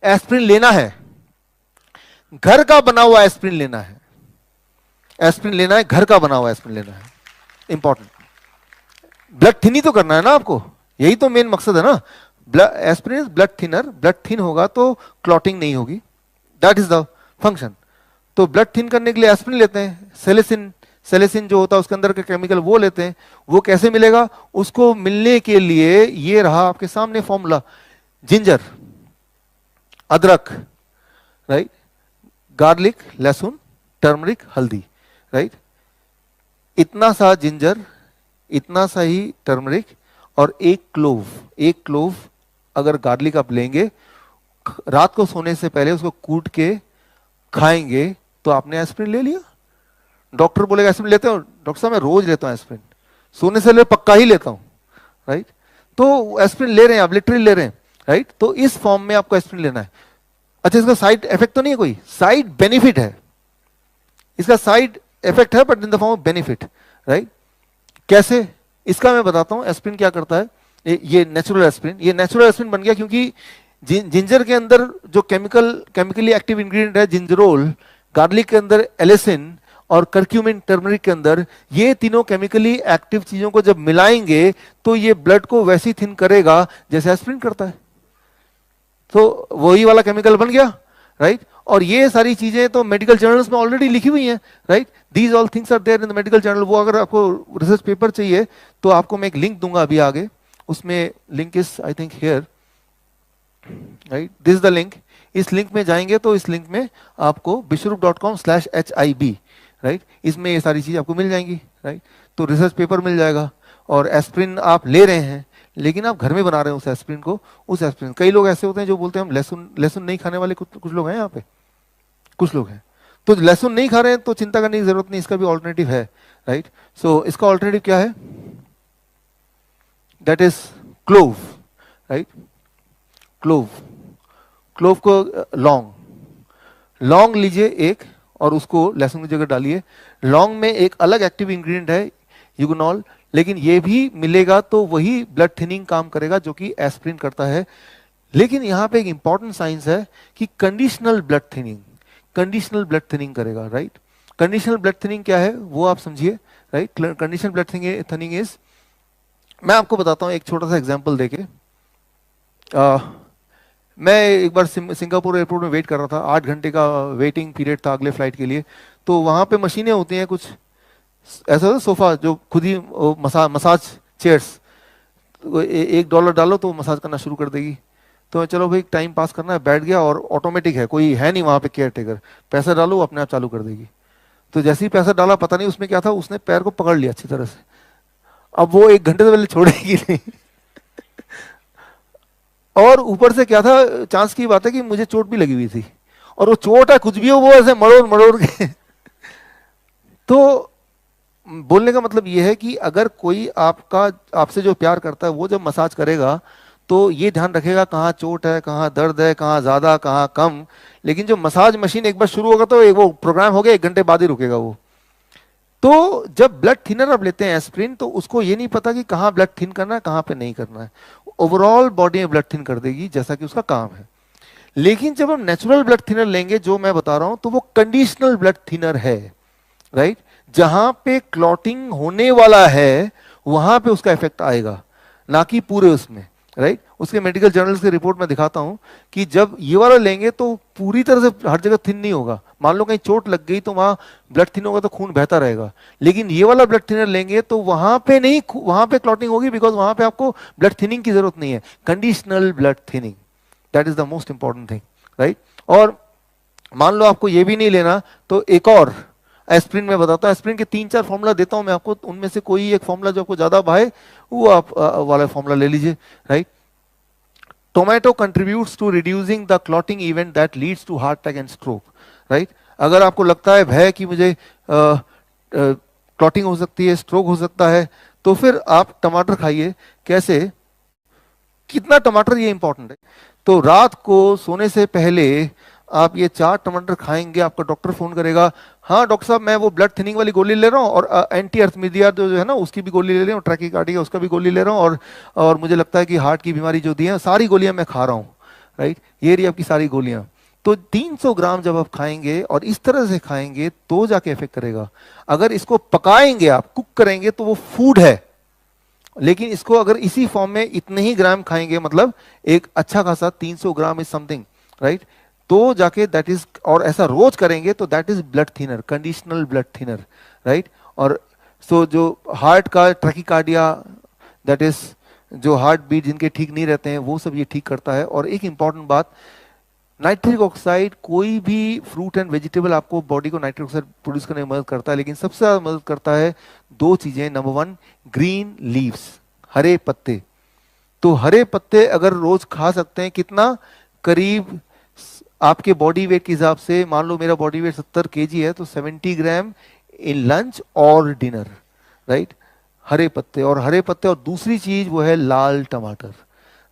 Aspirin लेना है, घर का बना हुआ एस्प्रिन लेना है, एस्प्रिन लेना है, घर का बना हुआ एस्प्रिन लेना है। इंपॉर्टेंट, ब्लड थिन ही तो करना है ना आपको, यही तो मेन मकसद है ना। Aspirin is blood thinner, blood thin होगा तो क्लॉटिंग नहीं होगी, दैट इज द फंक्शन। तो ब्लड थिन करने के लिए एस्प्रिन लेते हैं, सेलेसिन, सेलेसिन जो होता है उसके अंदर का केमिकल वो लेते हैं। वो कैसे मिलेगा, उसको मिलने के लिए ये रहा आपके सामने फॉर्मूला, जिंजर, अदरक, राइट, गार्लिक, लहसुन, टर्मरिक, हल्दी, राइट। इतना सा जिंजर, इतना सा ही टर्मरिक और एक क्लोव, एक क्लोव अगर गार्लिक आप लेंगे, रात को सोने से पहले उसको कूट के खाएंगे तो आपने एस्प्रिन ले लिया। डॉक्टर बोलेगा एस्प्रिन लेते हो, डॉक्टर साहब मैं रोज लेता हूं एस्प्रिन, सोने से पहले पक्का ही लेता हूं, राइट। तो एस्प्रिन ले रहे हैं आप, लिटरली ले रहे हैं, राइट। तो इस फॉर्म में आपको एस्प्रिन लेना है। अच्छा, इसका साइड इफेक्ट तो नहीं है, कोई साइड बेनिफिट है, इसका साइड इफेक्ट है but in the form of benefit, right. कैसे, इसका मैं बताता हूं। एस्प्रिन क्या करता है, ये नेचुरल एस्प्रिन, ये नेचुरल एस्प्रिन बन गया क्योंकि जिंजर के अंदर जो केमिकली एक्टिव इंग्रेडिएंट है जिंजरोल, गार्लिक के अंदर एलिसिन और करक्यूमिन टर्मरिक के अंदर, ये तीनों केमिकली एक्टिव चीजों को जब मिलाएंगे तो ये ब्लड को वैसी थिन करेगा जैसे एस्प्रिन करता है। तो वही वाला केमिकल बन गया, राइट। और ये सारी चीजें तो मेडिकल जर्नल्स में ऑलरेडी लिखी हुई हैं, right. These all things are there in the medical journal. वो अगर आपको रिसर्च पेपर चाहिए तो आपको मैं एक लिंक दूंगा अभी आगे, उसमें link is I think here, right, this is the link. इस लिंक में जाएंगे तो इस लिंक में आपको bishrup.com/HIB, राइट, इसमें ये सारी चीज आपको मिल जाएंगी, राइट। तो रिसर्च पेपर मिल जाएगा। और एस्प्रिन आप ले रहे हैं लेकिन आप घर में बना रहे हैं उस एस्प्रिन को, उस एस्प्रिन, कई लोग ऐसे होते हैं जो बोलते हैं हम लहसुन, लहसुन नहीं खाने वाले कुछ लोग हैं यहाँ पे, कुछ लोग हैं। तो लहसुन नहीं खा रहे हैं तो चिंता करने की जरूरत नहीं, इसका भी ऑल्टरनेटिव है, राइट। सो इसका ऑल्टरनेटिव क्या है, that is clove, right. Clove, clove को लौंग, लौंग लीजिए एक और उसको लहसुन की जगह डालिए। लौंग में एक अलग एक्टिव इंग्रेडिएंट है यूगोनॉल, लेकिन ये भी मिलेगा तो वही ब्लड थिनिंग काम करेगा जो कि एस्प्रिन करता है। लेकिन यहां पे एक इंपॉर्टेंट साइंस है कि conditional blood thinning, conditional blood thinning करेगा, राइट। कंडीशनल ब्लड थिनिंग क्या है वो आप समझिए, right. Conditional blood thinning is, मैं आपको बताता हूं एक छोटा सा एग्जांपल देके। मैं एक बार सिंगापुर एयरपोर्ट में वेट कर रहा था, 8 घंटे का वेटिंग पीरियड था अगले फ्लाइट के लिए। तो वहां पे मशीनें होती हैं कुछ ऐसा, सोफा जो खुद ही मसाज चेयर्स, $1 डालो तो मसाज करना शुरू कर देगी। तो चलो भाई टाइम पास करना है, बैठ गया और ऑटोमेटिक है, कोई है नहीं वहां पे केयर टेकर, पैसा डालो अपने आप चालू कर देगी। तो जैसे ही पैसा डाला, पता नहीं उसमें क्या था, उसने पैर को पकड़ लिया अच्छी तरह से। अब वो 1 घंटे से पहले छोड़ेगी नहीं। और ऊपर से क्या था, चांस की बात है कि मुझे चोट भी लगी हुई थी, और वो चोट है कुछ भी हो वो ऐसे मरोड़ मरोड़ के। तो बोलने का मतलब ये है कि अगर कोई आपसे जो प्यार करता है वो जब मसाज करेगा तो ये ध्यान रखेगा कहाँ चोट है, कहाँ दर्द है, कहाँ ज्यादा कहाँ कम। लेकिन जो मसाज मशीन एक बार शुरू होगा तो वो प्रोग्राम हो गया, 1 घंटे बाद ही रुकेगा वो। तो जब ब्लड थिनर आप लेते हैं एस्प्रिन, तो उसको ये नहीं पता कि कहाँ ब्लड थिन करना है कहाँ पे नहीं करना है, ओवरऑल बॉडी में ब्लड थिन कर देगी जैसा कि उसका काम है। लेकिन जब हम नेचुरल ब्लड थिनर लेंगे जो मैं बता रहा हूं, तो वो कंडीशनल ब्लड थिनर है, राइट। जहां पे क्लॉटिंग होने वाला है वहां पे उसका इफेक्ट आएगा, ना कि पूरे उसमें, राइट। उसके मेडिकल जर्नल्स की रिपोर्ट में दिखाता हूं कि जब ये वाला लेंगे तो पूरी तरह से हर जगह थिन नहीं होगा। मान लो कहीं चोट लग गई तो वहां ब्लड थिन होगा तो खून बहता रहेगा। लेकिन ये वाला ब्लड थिनर लेंगे तो वहां पे नहीं, वहां पे क्लॉटिंग होगी, बिकॉज वहां पे आपको ब्लड थिनिंग की जरूरत नहीं है, conditional blood thinning, that is the most important thing, right. और मान लो आपको ये भी नहीं लेना तो एक और एस्प्रिन में बताता हूं। एस्प्रिन के 3-4 फॉर्मूला देता हूं मैं आपको, उनमें से कोई एक फॉर्मूला जो आपको ज्यादा भाए वो आप वाला फॉर्मूला ले लीजिए, right. Tomato contributes to reducing the clotting event that leads to heart attack and stroke, right. अगर आपको लगता है भय कि मुझे क्लॉटिंग हो सकती है, स्ट्रोक हो सकता है, तो फिर आप टमाटर खाइए। कैसे, कितना टमाटर, ये इंपॉर्टेंट है। तो रात को सोने से पहले आप ये 4 टमाटर खाएंगे, आपका डॉक्टर फोन करेगा, हाँ डॉक्टर साहब मैं वो ब्लड थिनिंग वाली गोली ले रहा हूँ और एंटी अर्थमिडिया जो है ना उसकी भी गोली ले रहा हूँ, ट्रैकीकार्डिया उसका भी गोली ले रहा हूँ, और मुझे लगता है कि हार्ट की बीमारी जो दी है सारी गोलियां मैं खा रहा हूँ, राइट, ये रही आपकी सारी गोलियां। तो 300 ग्राम जब आप खाएंगे और इस तरह से खाएंगे तो जाके इफेक्ट करेगा। अगर इसको पकाएंगे, आप कुक करेंगे, तो वो फूड है, लेकिन इसको अगर इसी फॉर्म में इतने ही ग्राम खाएंगे, मतलब एक अच्छा खासा 300 ग्राम इज समथिंग, राइट, तो जाके दैट इज, और ऐसा रोज करेंगे तो that is blood thinner, conditional blood thinner, right. और सो जो हार्ट का ट्रैकिकार्डिया, दैट इज जो हार्ट बीट जिनके ठीक नहीं रहते हैं, वो सब ये ठीक करता है। और एक इंपॉर्टेंट बात, नाइट्रिक ऑक्साइड, कोई भी फ्रूट एंड वेजिटेबल आपको बॉडी को नाइट्रिक ऑक्साइड प्रोड्यूस करने में मदद करता है, लेकिन सबसे ज्यादा मदद करता है दो चीजें। नंबर वन, ग्रीन लीव्स, हरे पत्ते। तो हरे पत्ते अगर रोज खा सकते हैं, कितना, करीब आपके बॉडी वेट के हिसाब से, मान लो मेरा बॉडी वेट 70 केजी है, तो 70 ग्राम इन लंच और डिनर, राइट, हरे पत्ते। और हरे पत्ते, और दूसरी चीज वो है लाल टमाटर,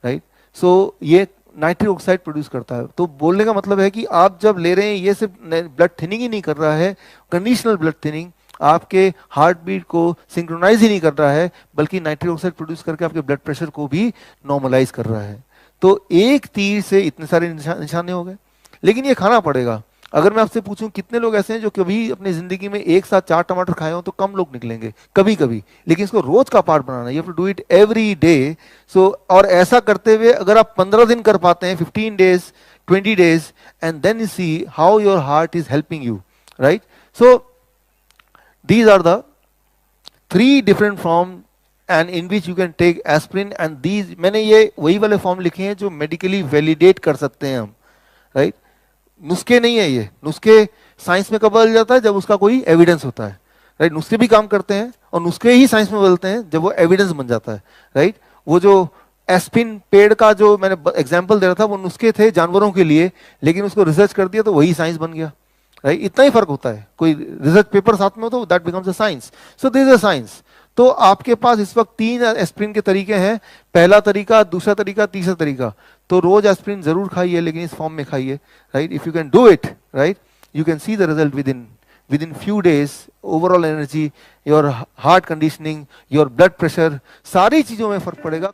राइट। सो ये नाइट्रिक ऑक्साइड प्रोड्यूस करता है। तो बोलने का मतलब है कि आप जब ले रहे हैं, ये सिर्फ ब्लड थिनिंग ही नहीं कर रहा है, कंडीशनल ब्लड थिनिंग, आपके हार्ट बीट को सिंक्रोनाइज ही नहीं कर रहा है, बल्कि नाइट्रिक ऑक्साइड प्रोड्यूस करके आपके ब्लड प्रेशर को भी नॉर्मलाइज कर रहा है। तो एक तीर से इतने सारे निशाने हो गए। लेकिन ये खाना पड़ेगा। अगर मैं आपसे पूछूं कितने लोग ऐसे हैं जो कभी अपनी जिंदगी में एक साथ 4 टमाटर खाए हो, तो कम लोग निकलेंगे, कभी कभी। लेकिन इसको रोज का पार्ट बनाना, you have to do it every day. So, और ऐसा करते हुए अगर आप 15 दिन कर पाते हैं, 15 days, 20 days, and then you see how your heart is helping you, right. So these are the 3 different form and in which you can take aspirin, and these, मैंने ये वही वाले फॉर्म लिखे हैं जो मेडिकली वैलिडेट कर सकते हैं हम, राइट। नुस्खे नहीं है ये, नुस्खे साइंस में कब बदल जाता है, जब उसका कोई एविडेंस होता है, राइट। नुस्खे भी काम करते हैं, और नुस्खे ही साइंस में बदलते हैं जब वो एविडेंस बन जाता है, राइट। वो जो एस्पिन पेड़ का जो मैंने एग्जाम्पल दे रहा था, वो नुस्खे थे जानवरों के लिए, लेकिन उसको रिसर्च कर दिया तो वही साइंस बन गया, राइट। इतना ही फर्क होता है, कोई रिसर्च पेपर साथ में हो तो that becomes a science. So this is a science. तो आपके पास इस वक्त 3 एस्पिरिन के तरीके हैं, पहला तरीका, दूसरा तरीका, तीसरा तरीका। तो रोज एस्पिरिन जरूर खाइए, लेकिन इस फॉर्म में खाइए, right. If you can do it, right, you can see the result with in few days. Overall energy, your heart conditioning, your blood pressure, सारी चीजों में फर्क पड़ेगा।